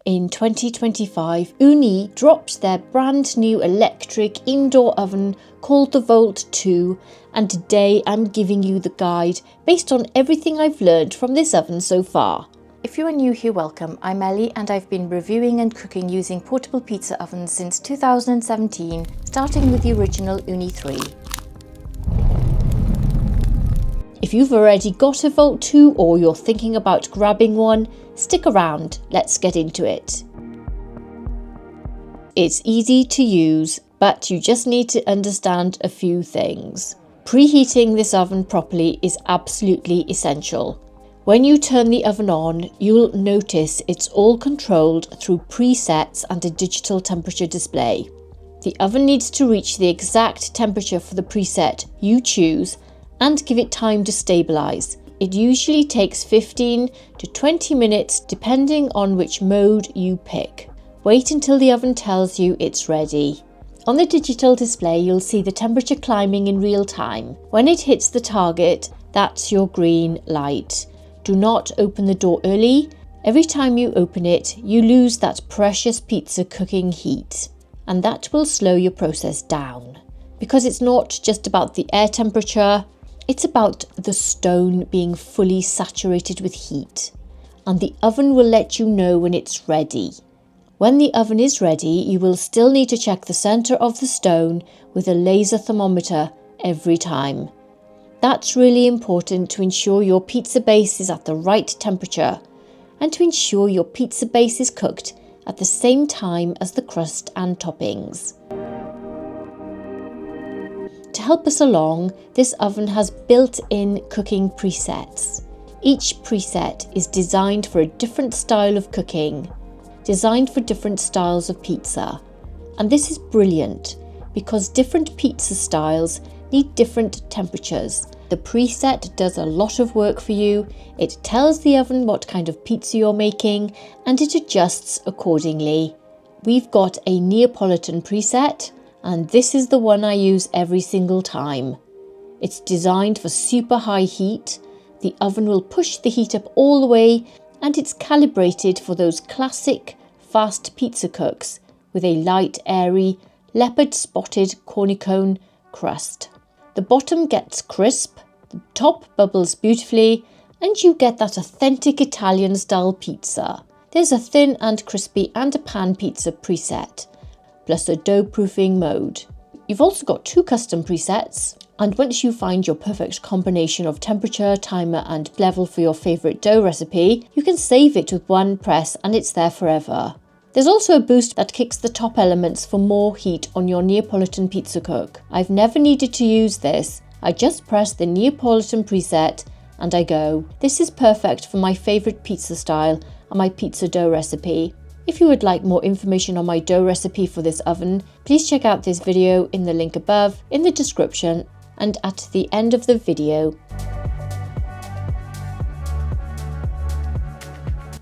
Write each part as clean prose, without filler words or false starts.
In 2025, Ooni dropped their brand new electric indoor oven called the Volt 2, and today I'm giving you the guide based on everything I've learned from this oven so far. If you are new here, welcome. I'm Ellie and I've been reviewing and cooking using portable pizza ovens since 2017, starting with the original Ooni 3. If you've already got a Volt 2 or you're thinking about grabbing one, stick around, let's get into it. It's easy to use, but you just need to understand a few things. Preheating this oven properly is absolutely essential. When you turn the oven on, you'll notice it's all controlled through presets and a digital temperature display. The oven needs to reach the exact temperature for the preset you choose and give it time to stabilize. It usually takes 15 to 20 minutes depending on which mode you pick. Wait until the oven tells you it's ready. On the digital display, you'll see the temperature climbing in real time. When it hits the target, that's your green light. Do not open the door early. Every time you open it, you lose that precious pizza cooking heat, and that will slow your process down. Because it's not just about the air temperature, it's about the stone being fully saturated with heat, and the oven will let you know when it's ready. When the oven is ready, you will still need to check the center of the stone with a laser thermometer every time. That's really important to ensure your pizza base is at the right temperature and to ensure your pizza base is cooked at the same time as the crust and toppings. To help us along, this oven has built-in cooking presets. Each preset is designed for a different style of cooking, designed for different styles of pizza. And this is brilliant because different pizza styles need different temperatures. The preset does a lot of work for you. It tells the oven what kind of pizza you're making and it adjusts accordingly. We've got a Neapolitan preset, and this is the one I use every single time. It's designed for super high heat. The oven will push the heat up all the way, and it's calibrated for those classic fast pizza cooks with a light, airy, leopard spotted cornicone crust. The bottom gets crisp, the top bubbles beautifully, and you get that authentic Italian style pizza. There's a thin and crispy and a pan pizza preset, plus a dough proofing mode. You've also got two custom presets, and once you find your perfect combination of temperature, timer and level for your favourite dough recipe, you can save it with one press and it's there forever. There's also a boost that kicks the top elements for more heat on your Neapolitan pizza cook. I've never needed to use this. I just press the Neapolitan preset and I go. This is perfect for my favourite pizza style and my pizza dough recipe. If you would like more information on my dough recipe for this oven, please check out this video in the link above, in the description and at the end of the video.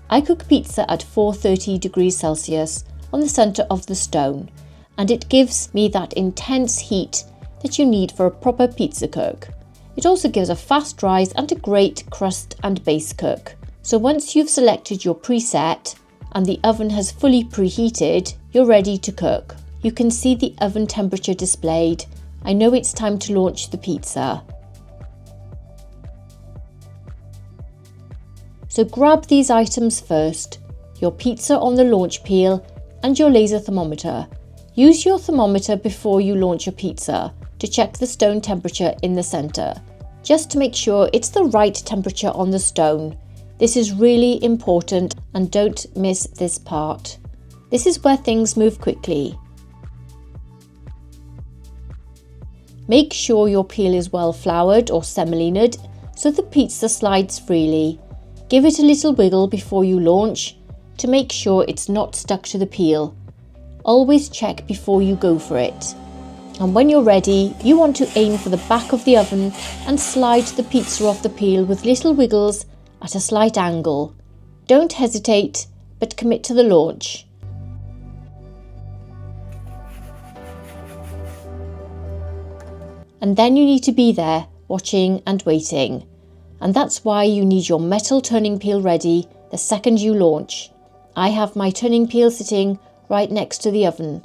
I cook pizza at 430 degrees Celsius on the centre of the stone, and it gives me that intense heat that you need for a proper pizza cook. It also gives a fast rise and a great crust and base cook. So once you've selected your preset and the oven has fully preheated, you're ready to cook. You can see the oven temperature displayed. I know it's time to launch the pizza. So grab these items first, your pizza on the launch peel and your laser thermometer. Use your thermometer before you launch your pizza to check the stone temperature in the centre, just to make sure it's the right temperature on the stone. This is really important and don't miss this part. This is where things move quickly. Make sure your peel is well floured or semolinaed so the pizza slides freely. Give it a little wiggle before you launch to make sure it's not stuck to the peel. Always check before you go for it. And when you're ready, you want to aim for the back of the oven and slide the pizza off the peel with little wiggles at a slight angle. Don't hesitate, but commit to the launch. And then you need to be there, watching and waiting. And that's why you need your metal turning peel ready the second you launch. I have my turning peel sitting right next to the oven.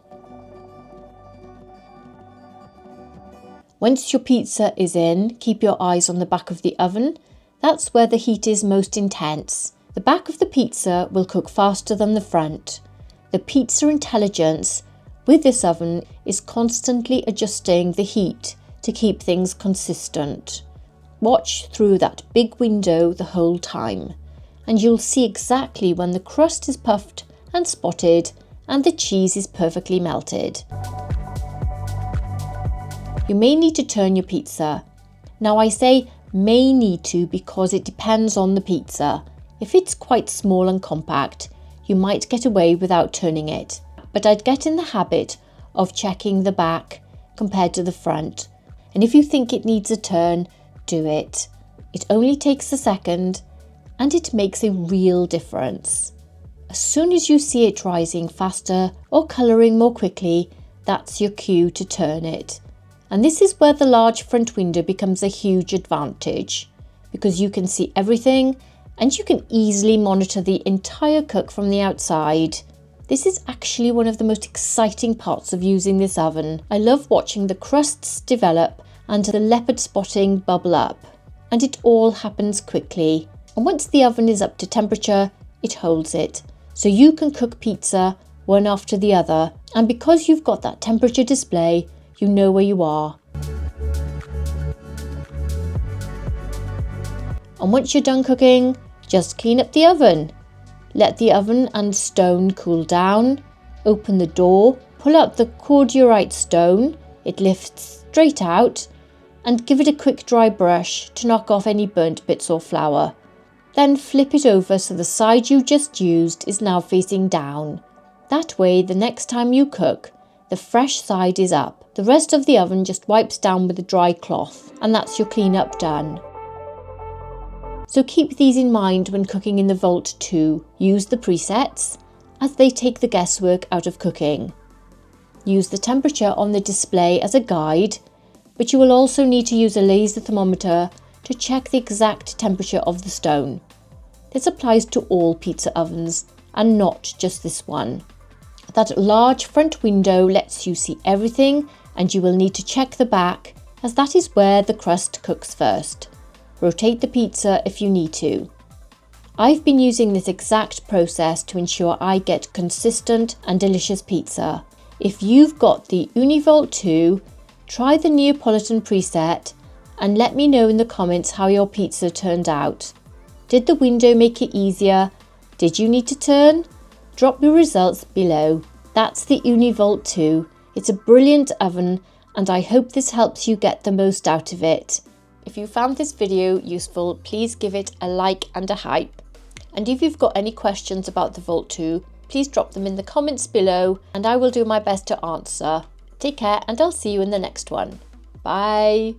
Once your pizza is in, keep your eyes on the back of the oven. That's where the heat is most intense. The back of the pizza will cook faster than the front. The pizza intelligence with this oven is constantly adjusting the heat to keep things consistent. Watch through that big window the whole time, and you'll see exactly when the crust is puffed and spotted and the cheese is perfectly melted. You may need to turn your pizza. Now I say may need to because it depends on the pizza. If it's quite small and compact, you might get away without turning it. But I'd get in the habit of checking the back compared to the front. And if you think it needs a turn, do it. It only takes a second and it makes a real difference. As soon as you see it rising faster or colouring more quickly, that's your cue to turn it. And this is where the large front window becomes a huge advantage, because you can see everything and you can easily monitor the entire cook from the outside. This is actually one of the most exciting parts of using this oven. I love watching the crusts develop and the leopard spotting bubble up. And it all happens quickly. And once the oven is up to temperature, it holds it. So you can cook pizza one after the other. And because you've got that temperature display, you know where you are. And once you're done cooking, just clean up the oven. Let the oven and stone cool down. Open the door, pull out the cordierite stone. It lifts straight out, and give it a quick dry brush to knock off any burnt bits or flour. Then flip it over so the side you just used is now facing down. That way, the next time you cook, the fresh side is up. The rest of the oven just wipes down with a dry cloth, and that's your cleanup done. So keep these in mind when cooking in the Volt 2. Use the presets, as they take the guesswork out of cooking. Use the temperature on the display as a guide, but you will also need to use a laser thermometer to check the exact temperature of the stone. This applies to all pizza ovens and not just this one. That large front window lets you see everything, and you will need to check the back, as that is where the crust cooks first. Rotate the pizza if you need to. I've been using this exact process to ensure I get consistent and delicious pizza. If you've got the Ooni Volt 2, try the Neapolitan preset and let me know in the comments how your pizza turned out. Did the window make it easier? Did you need to turn? Drop your results below. That's the Ooni Volt 2. It's a brilliant oven, and I hope this helps you get the most out of it. If you found this video useful, please give it a like and a hype. And if you've got any questions about the Volt 2, please drop them in the comments below and I will do my best to answer. Take care, and I'll see you in the next one. Bye!